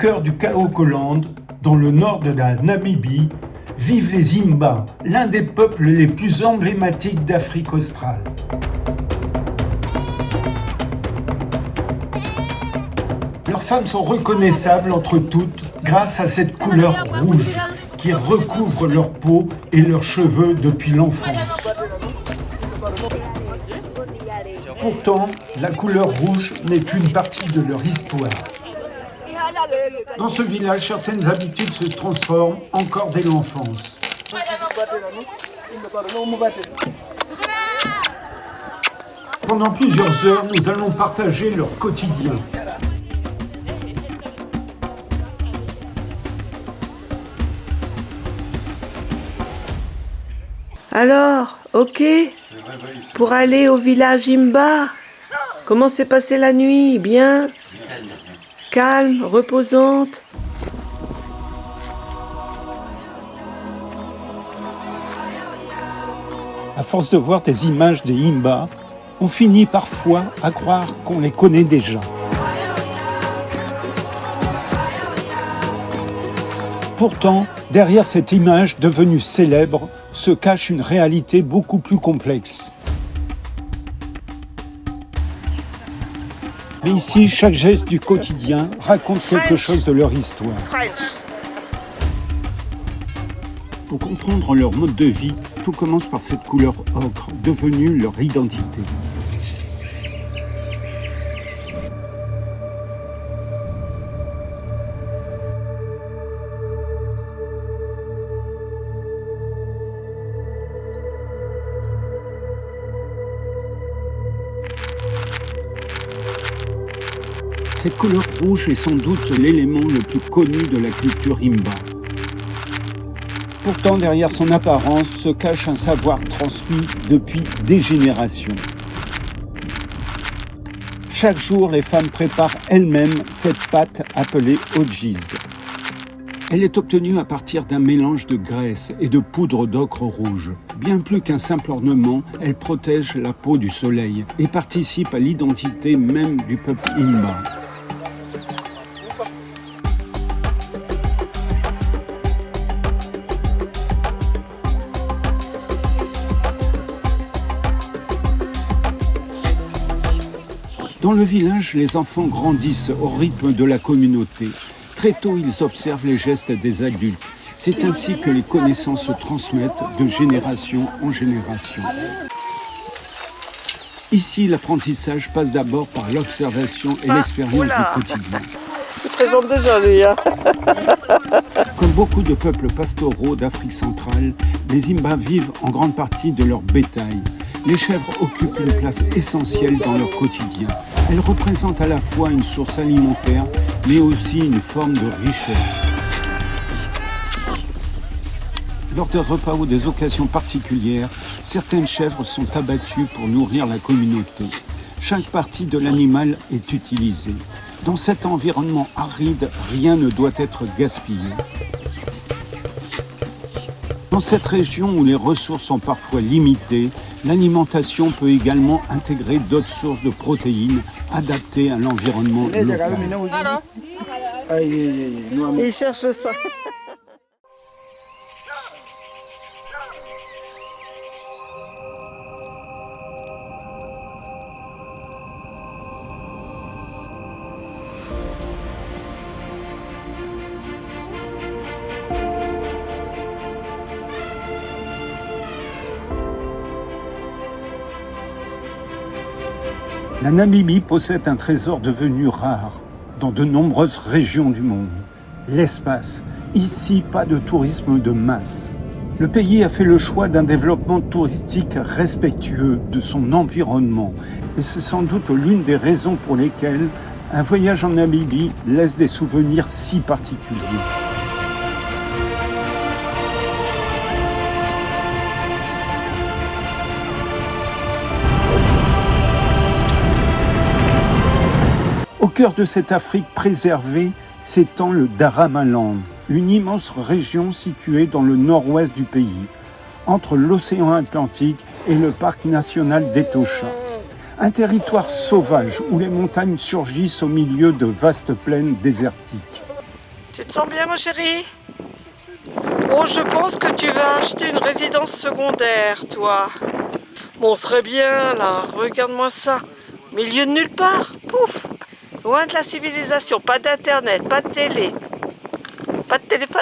cœur du Kaokoland, dans le nord de la Namibie, vivent les Imba, l'un des peuples les plus emblématiques d'Afrique australe. Leurs femmes sont reconnaissables entre toutes grâce à cette couleur rouge qui recouvre leur peau et leurs cheveux depuis l'enfance. Pourtant, la couleur rouge n'est qu'une partie de leur histoire. Dans ce village, certaines habitudes se transforment encore dès l'enfance. Pendant plusieurs heures, nous allons partager leur quotidien. Alors, ok, pour aller au village Imba, comment s'est passée la nuit? Bien? Calme, reposante? À force de voir des images des Imba, on finit parfois à croire qu'on les connaît déjà. Pourtant, derrière cette image devenue célèbre, se cache une réalité beaucoup plus complexe. Mais ici, chaque geste du quotidien raconte quelque chose de leur histoire. Pour comprendre leur mode de vie, tout commence par cette couleur ocre, devenue leur identité. Cette couleur rouge est sans doute l'élément le plus connu de la culture Imba. Pourtant, derrière son apparence se cache un savoir transmis depuis des générations. Chaque jour, les femmes préparent elles-mêmes cette pâte appelée ojis. Elle est obtenue à partir d'un mélange de graisse et de poudre d'ocre rouge. Bien plus qu'un simple ornement, elle protège la peau du soleil et participe à l'identité même du peuple Imba. Dans le village, les enfants grandissent au rythme de la communauté. Très tôt, ils observent les gestes des adultes. C'est ainsi que les connaissances se transmettent de génération en génération. Ici, l'apprentissage passe d'abord par l'observation et l'expérience du quotidien. Il se présente déjà, lui. Comme beaucoup de peuples pastoraux d'Afrique centrale, les Imba vivent en grande partie de leur bétail. Les chèvres occupent une place essentielle dans leur quotidien. Elles représentent à la fois une source alimentaire, mais aussi une forme de richesse. Lors des repas ou des occasions particulières, certaines chèvres sont abattues pour nourrir la communauté. Chaque partie de l'animal est utilisée. Dans cet environnement aride, rien ne doit être gaspillé. Dans cette région où les ressources sont parfois limitées, l'alimentation peut également intégrer d'autres sources de protéines adaptées à l'environnement local. Il cherche le sang. La Namibie possède un trésor devenu rare dans de nombreuses régions du monde, l'espace. Ici, pas de tourisme de masse. Le pays a fait le choix d'un développement touristique respectueux de son environnement. Et c'est sans doute l'une des raisons pour lesquelles un voyage en Namibie laisse des souvenirs si particuliers. Au cœur de cette Afrique préservée s'étend le Daramaland, une immense région située dans le nord-ouest du pays, entre l'océan Atlantique et le parc national d'Etosha. Un territoire sauvage où les montagnes surgissent au milieu de vastes plaines désertiques. te sens bien, mon chéri? Oh, je pense que tu vas acheter une résidence secondaire, toi. Bon, on serait bien, là. Regarde-moi ça. Milieu de nulle part. Pouf! Loin de la civilisation. Pas d'internet, pas de télé. Pas de téléphone.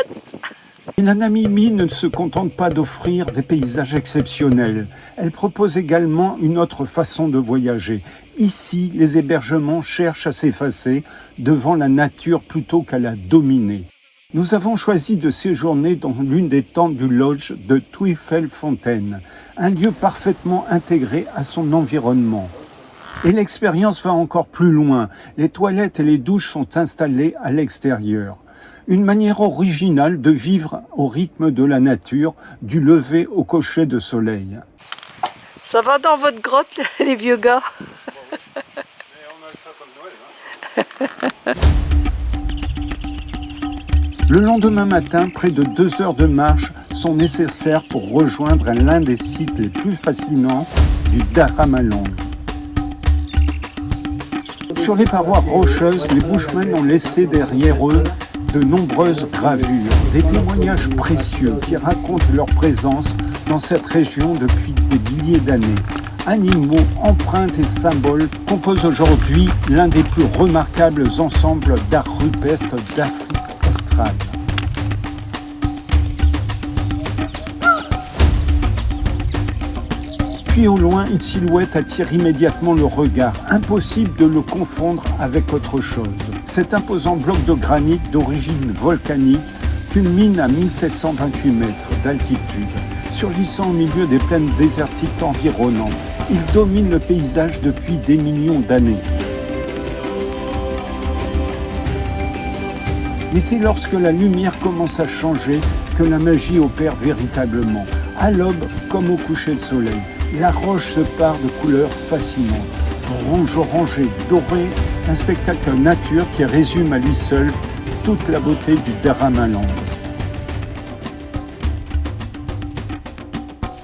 Et la Namibie ne se contente pas d'offrir des paysages exceptionnels. Elle propose également une autre façon de voyager. Ici, les hébergements cherchent à s'effacer devant la nature plutôt qu'à la dominer. Nous avons choisi de séjourner dans l'une des tentes du lodge de Tweefelfontein, un lieu parfaitement intégré à son environnement. Et l'expérience va encore plus loin. Les toilettes et les douches sont installées à l'extérieur. Une manière originale de vivre au rythme de la nature, du lever au coucher de soleil. Ça va dans votre grotte, les vieux gars? Le lendemain matin, près de 2 heures de marche sont nécessaires pour rejoindre l'un des sites les plus fascinants du Daramalang. Sur les parois rocheuses, les Bushmen ont laissé derrière eux de nombreuses gravures, des témoignages précieux qui racontent leur présence dans cette région depuis des milliers d'années. Animaux, empreintes et symboles composent aujourd'hui l'un des plus remarquables ensembles d'art rupestre d'Afrique australe. Puis au loin, une silhouette attire immédiatement le regard. Impossible de le confondre avec autre chose. Cet imposant bloc de granit d'origine volcanique culmine à 1728 mètres d'altitude, surgissant au milieu des plaines désertiques environnantes. Il domine le paysage depuis des millions d'années. Mais c'est lorsque la lumière commence à changer que la magie opère véritablement. À l'aube comme au coucher de soleil, la roche se pare de couleurs fascinantes. Rouge, orangé, doré, un spectacle nature qui résume à lui seul toute la beauté du Daramalang.